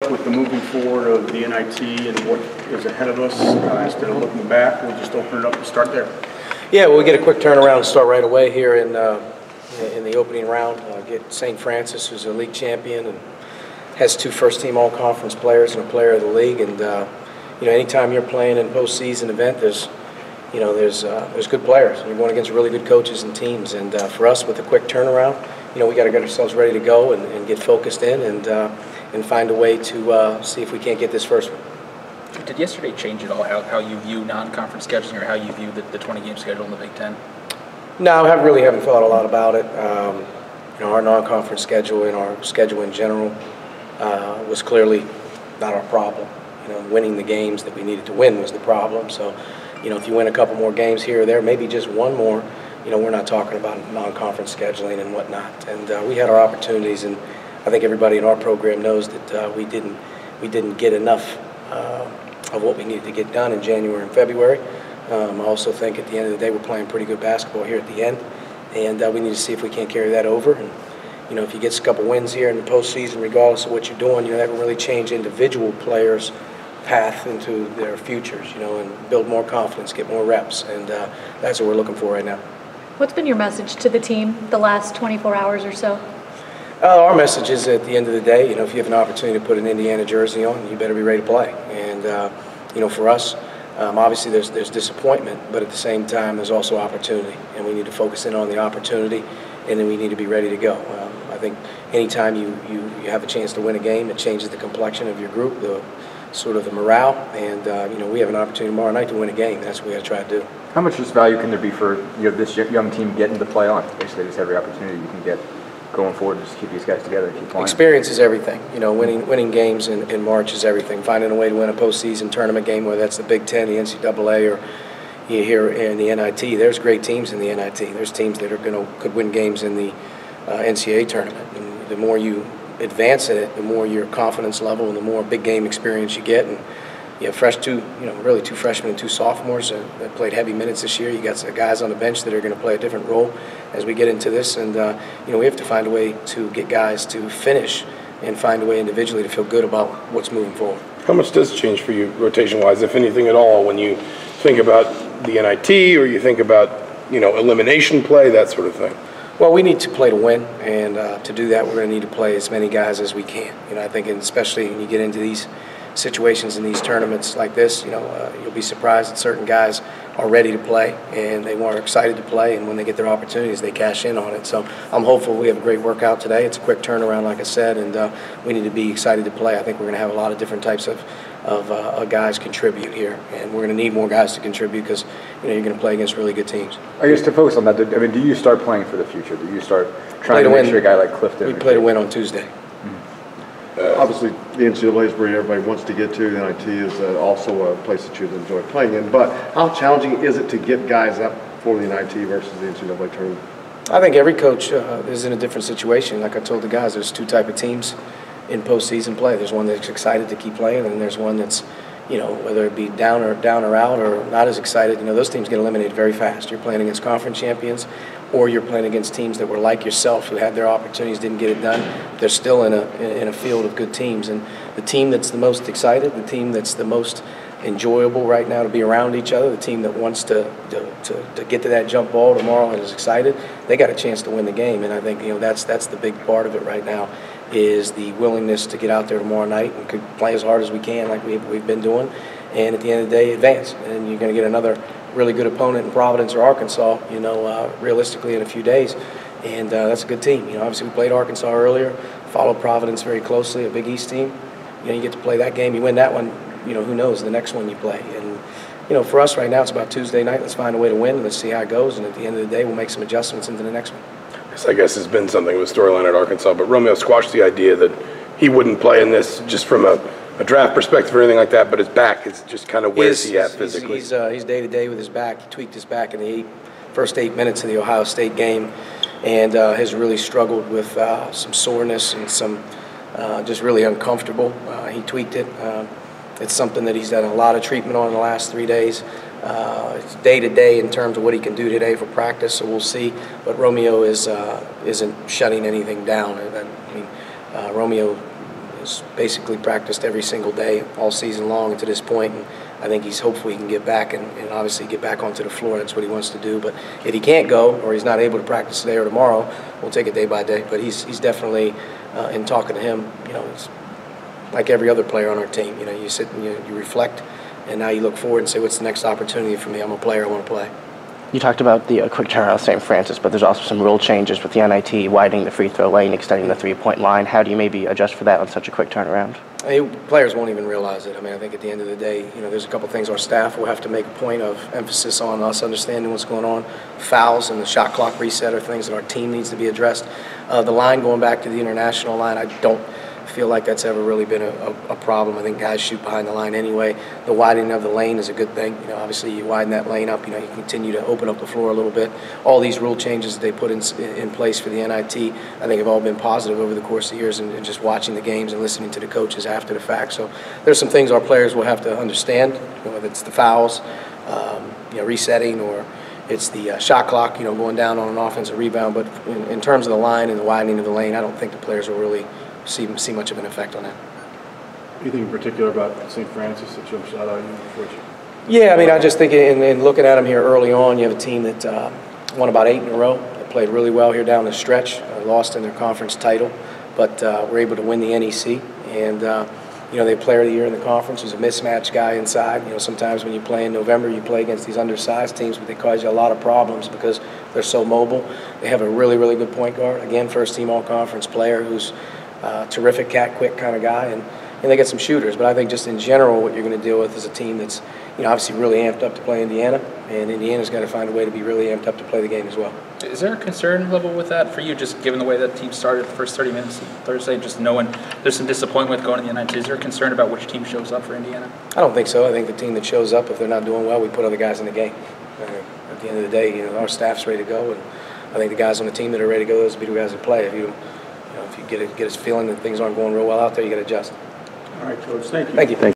up with the moving forward of the NIT and what is ahead of us? Instead of looking back, we'll just open it up and start there. Yeah, we'll get a quick turnaround and start right away here in the opening round. Get St. Francis, who's a league champion and has 2 first-team all-conference players and a player of the league. And anytime you're playing in a postseason event, there's good players. You're going against really good coaches and teams. And for us, with a quick turnaround, we got to get ourselves ready to go and get focused in and find a way to see if we can't get this first one. Did yesterday change at all how you view non-conference scheduling or how you view the 20-game schedule in the Big Ten? No, I really haven't thought a lot about it. Our non-conference schedule and our schedule in general was clearly not our problem. Winning the games that we needed to win was the problem. So, if you win a couple more games here or there, maybe just one more, we're not talking about non-conference scheduling and whatnot. And we had our opportunities, and I think everybody in our program knows that we didn't get enough of what we needed to get done in January and February. I also think at the end of the day we're playing pretty good basketball here at the end, and we need to see if we can't carry that over. And if you get a couple wins here in the postseason, regardless of what you're doing, that will really change individual players' path into their futures, and build more confidence, get more reps, and that's what we're looking for right now. What's been your message to the team the last 24 hours or so? Our message is at the end of the day, if you have an opportunity to put an Indiana jersey on, you better be ready to play. And, for us, obviously there's disappointment, but at the same time there's also opportunity. And we need to focus in on the opportunity, and then we need to be ready to go. I think anytime you have a chance to win a game, it changes the complexion of your group, the morale. And, we have an opportunity tomorrow night to win a game. That's what we got to try to do. How much value can there be for this young team getting to play on? Basically, just every opportunity you can get going forward, just keep these guys together and keep playing. Experience is everything. Winning games in March is everything. Finding a way to win a postseason tournament game, whether that's the Big Ten, the NCAA, or here in the NIT. There's great teams in the NIT. There's teams that could win games in the NCAA tournament. And the more you advance in it, the more your confidence level and the more big game experience you get. And you have really 2 freshmen and 2 sophomores that played heavy minutes this year. You got some guys on the bench that are going to play a different role as we get into this. And, we have to find a way to get guys to finish and find a way individually to feel good about what's moving forward. How much does it change for you rotation-wise, if anything at all, when you think about the NIT or you think about, elimination play, that sort of thing? Well, we need to play to win, and to do that, we're going to need to play as many guys as we can. I think, especially when you get into these situations in these tournaments like this, you'll be surprised that certain guys are ready to play and they are excited to play, and when they get their opportunities, they cash in on it. So I'm hopeful. We have a great workout today. It's a quick turnaround, like I said, and we need to be excited to play. I think we're going to have a lot of different types of guys contribute here, and we're going to need more guys to contribute because you're going to play against really good teams. I guess to focus on that, do you start playing for the future? Do you start trying to make sure a guy like Clifton? We play to win on Tuesday. Obviously, the NCAA is where everybody wants to get to. The NIT is also a place that you enjoy playing in. But how challenging is it to get guys up for the NIT versus the NCAA tournament? I think every coach is in a different situation. Like I told the guys, there's 2 types of teams in postseason play. There's one that's excited to keep playing, and there's one that's, whether it be down or out or not as excited. Those teams get eliminated very fast. You're playing against conference champions, or you're playing against teams that were like yourself, who had their opportunities, didn't get it done. They're still in a field of good teams, and the team that's the most excited, the team that's the most enjoyable right now to be around each other, the team that wants to get to that jump ball tomorrow and is excited, they got a chance to win the game. And I think that's the big part of it right now, is the willingness to get out there tomorrow night and could play as hard as we can, like we've been doing, and at the end of the day, advance. And you're going to get another really good opponent in Providence or Arkansas, realistically in a few days, and that's a good team. Obviously we played Arkansas earlier, followed Providence very closely, a Big East team. You get to play that game, you win that one, who knows the next one you play. And for us right now, it's about Tuesday night. Let's find a way to win, and let's see how it goes. And at the end of the day, we'll make some adjustments into the next one. This, I guess, has been something of a storyline at Arkansas, but Romeo squashed the idea that he wouldn't play in this just from a draft perspective or anything like that, but his back is just kind of where's he at physically? He's day-to-day with his back. He tweaked his back in the first 8 minutes of the Ohio State game, and has really struggled with some soreness and some just really uncomfortable. He tweaked it. It's something that he's done a lot of treatment on in the last 3 days. It's day-to-day in terms of what he can do today for practice, so we'll see. But Romeo isn't shutting anything down. Romeo He's basically practiced every single day all season long to this point, and I think hopefully he can get back and obviously get back onto the floor. That's what he wants to do. But if he can't go or he's not able to practice today or tomorrow, we'll take it day by day. But he's definitely, in talking to him, it's like every other player on our team. You sit and you reflect, and now you look forward and say, what's the next opportunity for me? I'm a player, I want to play. You talked about the quick turnaround of St. Francis, but there's also some rule changes with the NIT, widening the free throw lane, extending the three-point line. How do you maybe adjust for that on such a quick turnaround? Players won't even realize it. I think at the end of the day, there's a couple things our staff will have to make a point of emphasis on us understanding what's going on. Fouls and the shot clock reset are things that our team needs to be addressed. The line going back to the international line, I don't feel like that's ever really been a problem. I think guys shoot behind the line anyway. The widening of the lane is a good thing. Obviously you widen that lane up, you continue to open up the floor a little bit. All these rule changes that they put in place for the NIT, I think have all been positive over the course of the years, and just watching the games and listening to the coaches after the fact. So there's some things our players will have to understand, whether it's the fouls, resetting, or it's the shot clock, going down on an offensive rebound. But in terms of the line and the widening of the lane, I don't think the players will really see much of an effect on that. Anything in particular about St. Francis that jumps out at you? Yeah, I just think in looking at them here early on, you have a team that won about 8 in a row. They played really well here down the stretch, lost in their conference title, but were able to win the NEC. And, they player of the year in the conference was a mismatch guy inside. Sometimes when you play in November, you play against these undersized teams, but they cause you a lot of problems because they're so mobile. They have a really, really good point guard. Again, first team all-conference player who's terrific, quick kind of guy, and they get some shooters. But I think just in general, what you're going to deal with is a team that's, obviously really amped up to play Indiana, and Indiana's got to find a way to be really amped up to play the game as well. Is there a concern level with that for you, just given the way that team started the first 30 minutes Thursday, just knowing there's some disappointment going to the NIT? Is there a concern about which team shows up for Indiana? I don't think so. I think the team that shows up, if they're not doing well, we put other guys in the game. At the end of the day, our staff's ready to go, and I think the guys on the team that are ready to go, those will be the guys that play. If you get a feeling that things aren't going real well out there, you got to adjust. All right, Coach. Thank you. Thank you.